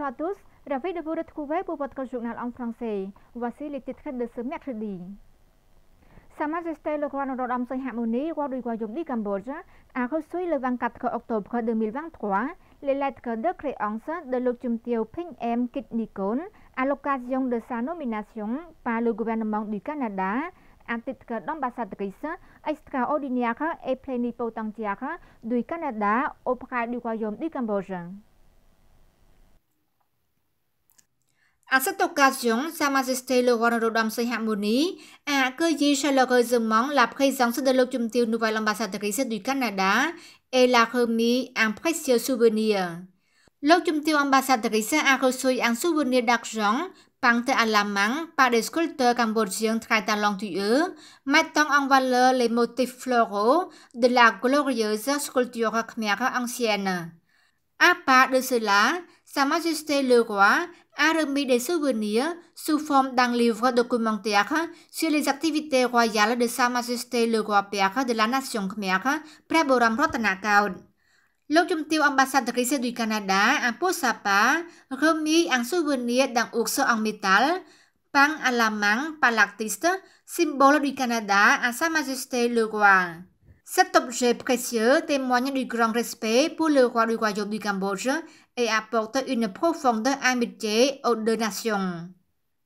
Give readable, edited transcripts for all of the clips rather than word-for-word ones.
à tous, ravi de vous retrouver pour votre journal en français. Voici les titres de ce mercredi. Sa Majesté le roi Norodom Sihamoni, roi du royaume du Cambodge, a reçu le 24 octobre 2023 les lettres de créance de l'Ochum Tieu Phing M Kit Nikon à l'occasion de sa nomination par le gouvernement du Canada à titre d'ambassadrice extraordinaire et plénipotentiaire du Canada auprès du royaume du Cambodge. À cette occasion, Sa Majesté le roi Norodom Sihamoni a accueilli chaleureusement la présence de l'Ochum Tieu, nouvelle ambassadrice du Canada, et l'a remis un précieux souvenir. L'Ochum Tieu ambassadrice a reçu un souvenir d'argent peint à la main par des sculpteurs cambodgiens très talentueux, mettant en valeur les motifs floraux de la glorieuse sculpture khmer ancienne. À part de cela, Sa Majesté le roi a remis des souvenirs sous forme d'un livre documentaire sur les activités royales de Sa Majesté le roi père de la nation Khmer, Praboram Ratanakaut. L'Ochum Tieu ambassadrice du Canada a pour sa part remis un souvenir d'un ours en métal peint à la main par l'artiste, symbole du Canada à Sa Majesté le roi. Cet objet précieux témoigne du grand respect pour le roi du royaume du Cambodge et apporte une profonde amitié aux deux nations.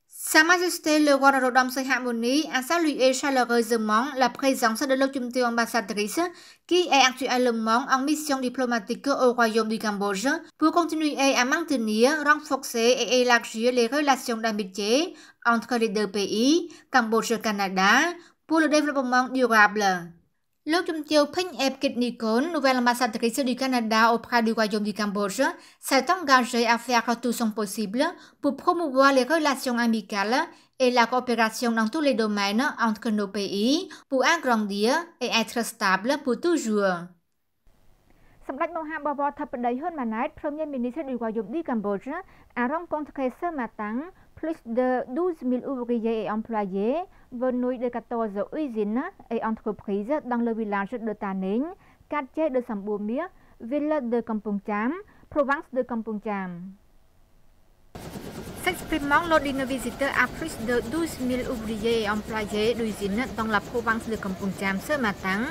Sa Majesté le roi Norodom Sihamoni a salué chaleureusement la présence de l'Ochum Tieu ambassadrice qui est actuellement en mission diplomatique au royaume du Cambodge pour continuer à maintenir, renforcer et élargir les relations d'amitié entre les deux pays, Cambodge et Canada, pour le développement durable. L'Ochum Tieu Phing M Kit Nikon, nouvelle ambassadrice du Canada auprès du royaume du Cambodge, s'est engagée à faire tout son possible pour promouvoir les relations amicales et la coopération dans tous les domaines entre nos pays pour agrandir et être stable pour toujours. សម្ដេចមហាបវរធិបតីហ៊ុនម៉ាណែត Premier ministre du royaume du Cambodge, a rencontré ce matin plus de 12 000 ouvriers et employés venus de 14 usines et entreprises dans le village de Taning, quartier de Samboumir, ville de Kampong Cham, province de Kampong Cham. S'exprimant lors d'une visite à plus de 12 000 ouvriers et employés d'usines dans la province de Kampong Cham ce matin,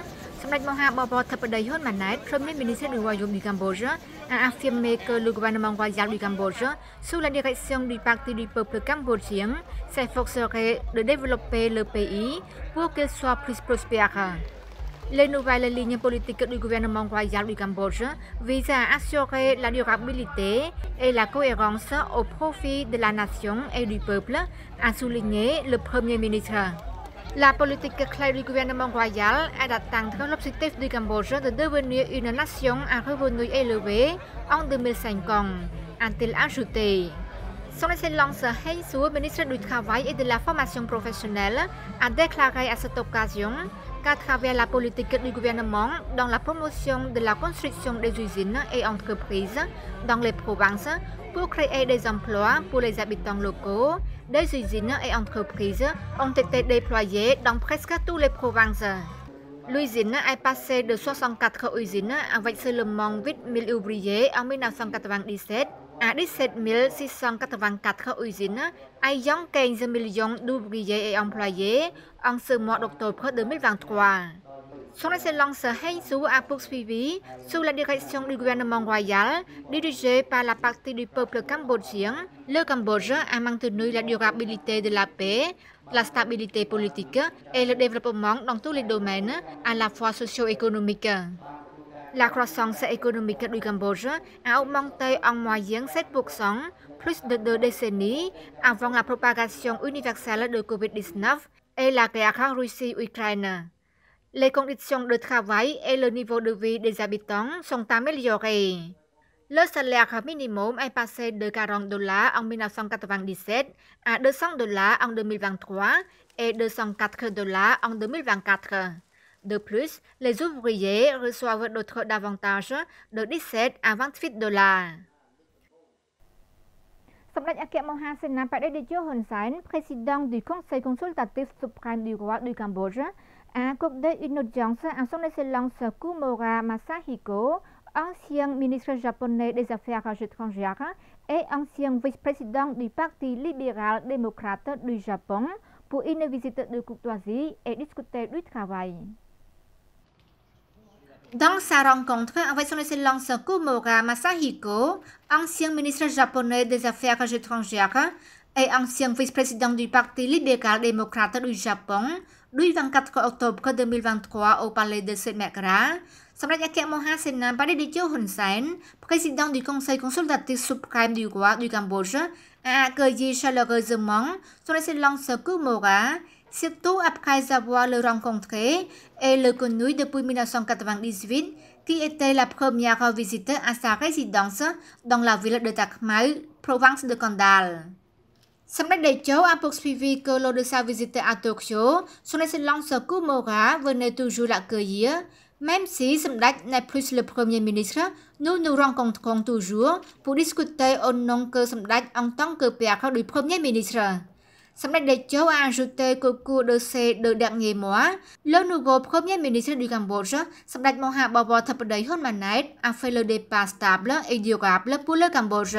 Samdech Maha Bawor Thappadai Hun Manet, Premier ministre du Royaume du Cambodge, a affirmé que le gouvernement royal du Cambodge, sous la direction du Parti du peuple cambodgien, s'efforcerait de développer le pays pour qu'il soit plus prospère. Les nouvelles lignes politiques du gouvernement royal du Cambodge visent à assurer la durabilité et la cohérence au profit de la nation et du peuple, a souligné le Premier ministre. La politique clé du gouvernement royal est d'atteindre l'objectif du Cambodge de devenir une nation à revenus élevés en 2050, a-t-il ajouté. Son Excellence Heng Su, ministre du Travail et de la Formation professionnelle, a déclaré à cette occasion qu'à travers la politique du gouvernement dans la promotion de la construction des usines et entreprises dans les provinces pour créer des emplois pour les habitants locaux, des usines et entreprises ont été déployées dans presque toutes les provinces. L'usine est passée de 64 usines avec seulement 8 000 ouvriers en 1997 à 17 684 usines ayant 15 millions d'ouvriers et employés en ce mois d'octobre 2023. Son Excellence Heng Su a poursuivi sous la direction du gouvernement royal dirigé par la partie du peuple cambodgien. Le Cambodge a maintenu la durabilité de la paix, la stabilité politique et le développement dans tous les domaines, à la fois socio-économiques. La croissance économique du Cambodge a augmenté en moyenne 7%, plus de 2 décennies avant la propagation universelle de Covid-19 et la guerre Russie-Ukraine. Les conditions de travail et le niveau de vie des habitants sont améliorés. Le salaire minimum est passé de 40 $ en 1997 à 200 $ en 2023 et 204 $ en 2024. De plus, les ouvriers reçoivent d'autres avantages de 17 à 28 $. សម្ដេចអគ្គមហាសេនាបតីតេជោ Hun Sen, président du Conseil consultatif suprême du roi du Cambodge, a accordé une audience à son Excellence Kumora Masahiko, ancien ministre japonais des Affaires étrangères et ancien vice-président du Parti libéral-démocrate du Japon pour une visite de courtoisie et discuter du travail. Dans sa rencontre avec son Excellence Komura Masahiko, ancien ministre japonais des Affaires étrangères et ancien vice-président du Parti libéral-démocrate du Japon, du 24 octobre 2023 au palais de Sumatra, Samdech Akek Mohasena Badidicho Hun Sen, président du Conseil consultatif suprême du roi du Cambodge, a accueilli chaleureusement son Excellence Komura, surtout après avoir le rencontré et le connu depuis 1998, qui était la première visite à sa résidence dans la ville de Tak Mai, province de Kandal. Samdech Daecho a poursuivi que lors de sa visite à Tokyo, son Excellence Komura venait toujours l'accueillir. Même si Samdech n'est plus le Premier ministre, nous nous rencontrons toujours pour discuter au nom que Samdech en tant que père du Premier ministre. Samdech Daecho a ajouté qu'au cours de ces 2 derniers mois, le nouveau Premier ministre du Cambodge, Samdech Moha Bawor Theppaday Hun Manet, a fait le départ stable et durable pour le Cambodge.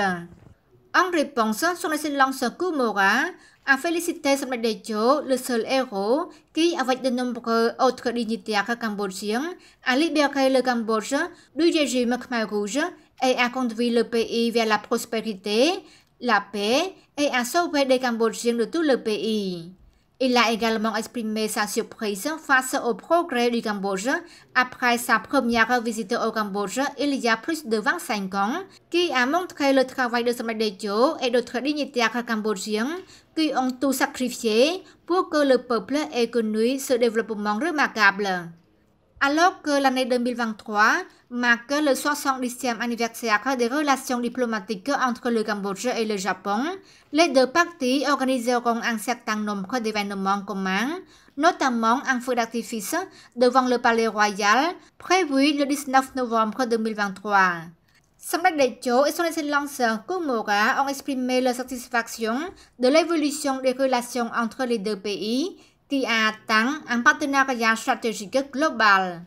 En réponse, son Excellence Komura a félicité Samdech Daecho, le seul héros qui, avec de nombreux autres dignitaires cambodgiens, a libéré le Cambodge du régime Khmer Rouge et a conduit le pays vers la prospérité, la paix et a sauvé des Cambodgiens de tout le pays. Il a également exprimé sa surprise face au progrès du Cambodge après sa première visite au Cambodge il y a plus de 25 ans, qui a montré le travail de Samdech Daecho et d'autres dignitaires cambodgiens qui ont tout sacrifié pour que le peuple ait connu ce développement remarquable. Alors que l'année 2023 marque le 70e anniversaire des relations diplomatiques entre le Cambodge et le Japon, les deux parties organiseront un certain nombre d'événements communs, notamment un feu d'artifice devant le palais royal prévu le 19 novembre 2023. Samdech Daecho et son Excellence Komura ont exprimé leur satisfaction de l'évolution des relations entre les deux pays, qui a atteint un partenariat stratégique global.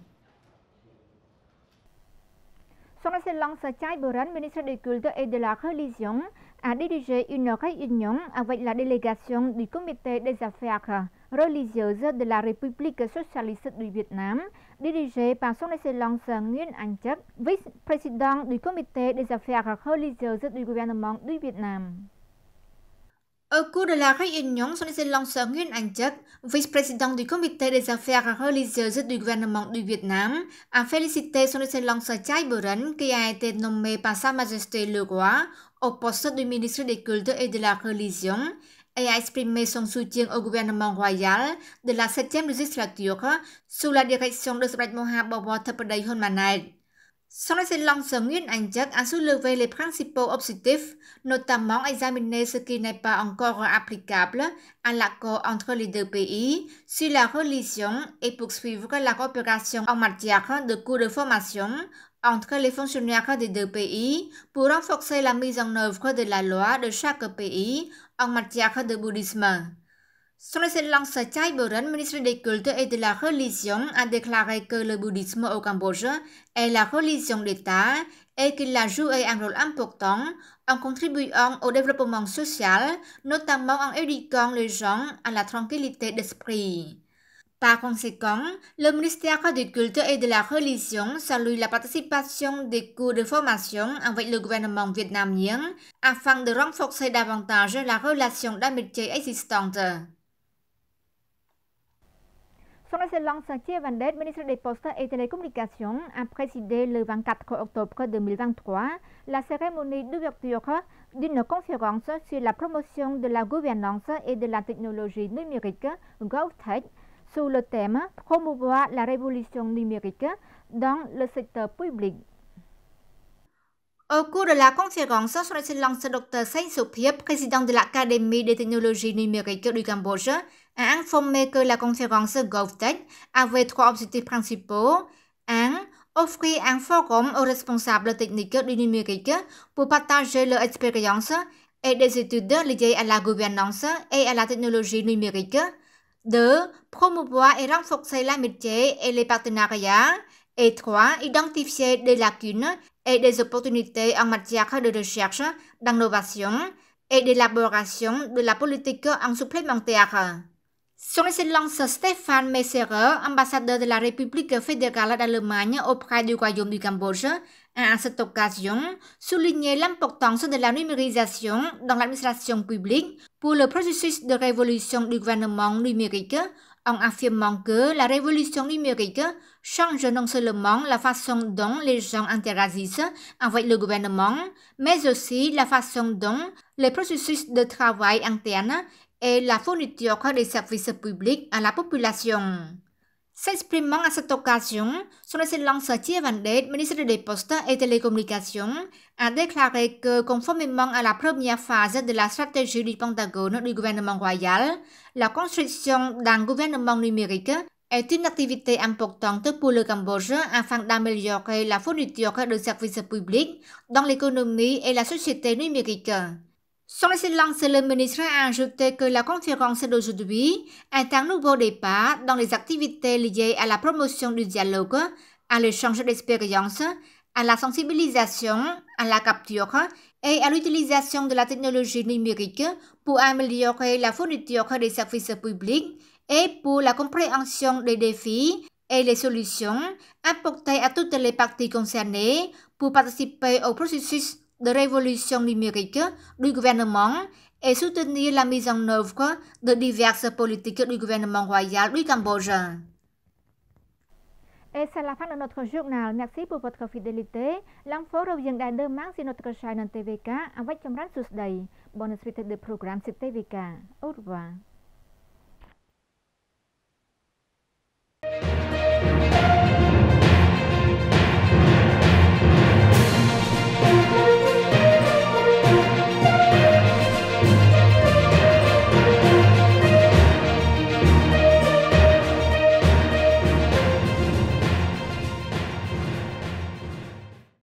Son Excellence Chai Boren, ministre du Culte et de la Religion, a dirigé une réunion avec la délégation du Comité des Affaires religieuses de la République socialiste du Vietnam, dirigée par son Excellence Nguyen Anh Chất, vice-président du Comité des Affaires religieuses du gouvernement du Vietnam. Au cours de la réunion, son Excellence Nguyen Anh Chất, vice-président du Comité des Affaires religieuses du gouvernement du Vietnam, a félicité son Excellence Chai Boren qui a été nommé par Sa Majesté le Roi au poste du ministre des Cultes et de la Religion et a exprimé son soutien au gouvernement royal de la 7e législature sous la direction de Samdech Moha Bawor Theppaday Hun Manet. Son Excellence Nguyen Anh Chất a soulevé les principaux objectifs, notamment examiner ce qui n'est pas encore applicable à l'accord entre les deux pays sur la religion et poursuivre la coopération en matière de cours de formation entre les fonctionnaires des deux pays pour renforcer la mise en œuvre de la loi de chaque pays en matière de bouddhisme. Son Excellence Chai Boren, ministre des Cultes et de la Religion, a déclaré que le bouddhisme au Cambodge est la religion d'État et qu'il a joué un rôle important en contribuant au développement social, notamment en éduquant les gens à la tranquillité d'esprit. Par conséquent, le ministère du Culte et de la Religion salue la participation des cours de formation avec le gouvernement vietnamien afin de renforcer davantage la relation d'amitié existante. Son Excellence Chia Van Det, ministre des Postes et Télécommunications, a présidé le 24 octobre 2023 la cérémonie d'ouverture d'une conférence sur la promotion de la gouvernance et de la technologie numérique GovTech sous le thème « Promouvoir la révolution numérique dans le secteur public ». Au cours de la conférence, son Excellence Dr. Sein Sophiep, président de l'Académie des technologies numériques du Cambodge, a informé que la conférence GovTech avait 3 objectifs principaux. 1. Offrir un forum aux responsables techniques du numérique pour partager leur expérience et des études liées à la gouvernance et à la technologie numérique. 2. Promouvoir et renforcer l'amitié et les partenariats Et 3. Identifier des lacunes et des opportunités en matière de recherche, d'innovation et d'élaboration de la politique en supplémentaire. Son Excellence Stéphane Messerer, ambassadeur de la République fédérale d'Allemagne auprès du Royaume du Cambodge, a à cette occasion souligné l'importance de la numérisation dans l'administration publique pour le processus de révolution du gouvernement numérique, en affirmant que la révolution numérique change non seulement la façon dont les gens interagissent avec le gouvernement, mais aussi la façon dont les processus de travail interne et la fourniture des services publics à la population. S'exprimant à cette occasion, Son Excellence Thierry Van Dijk, ministre des Postes et Télécommunications, a déclaré que, conformément à la première phase de la stratégie du Pentagone du gouvernement royal, la construction d'un gouvernement numérique est une activité importante pour le Cambodge afin d'améliorer la fourniture de services publics dans l'économie et la société numérique. Son Excellence le ministre a ajouté que la conférence d'aujourd'hui est un nouveau départ dans les activités liées à la promotion du dialogue, à l'échange d'expériences, à la sensibilisation, à la capture et à l'utilisation de la technologie numérique pour améliorer la fourniture des services publics et pour la compréhension des défis et les solutions apportées à toutes les parties concernées pour participer au processus de révolution numérique du gouvernement et soutenir la mise en œuvre de diverses politiques du gouvernement royal du Cambodge. Et c'est la fin de notre journal. Merci pour votre fidélité. L'info revient demain sur notre chaîne TVK avec Chamran Susday. Bonne suite de programme sur TVK. Au revoir.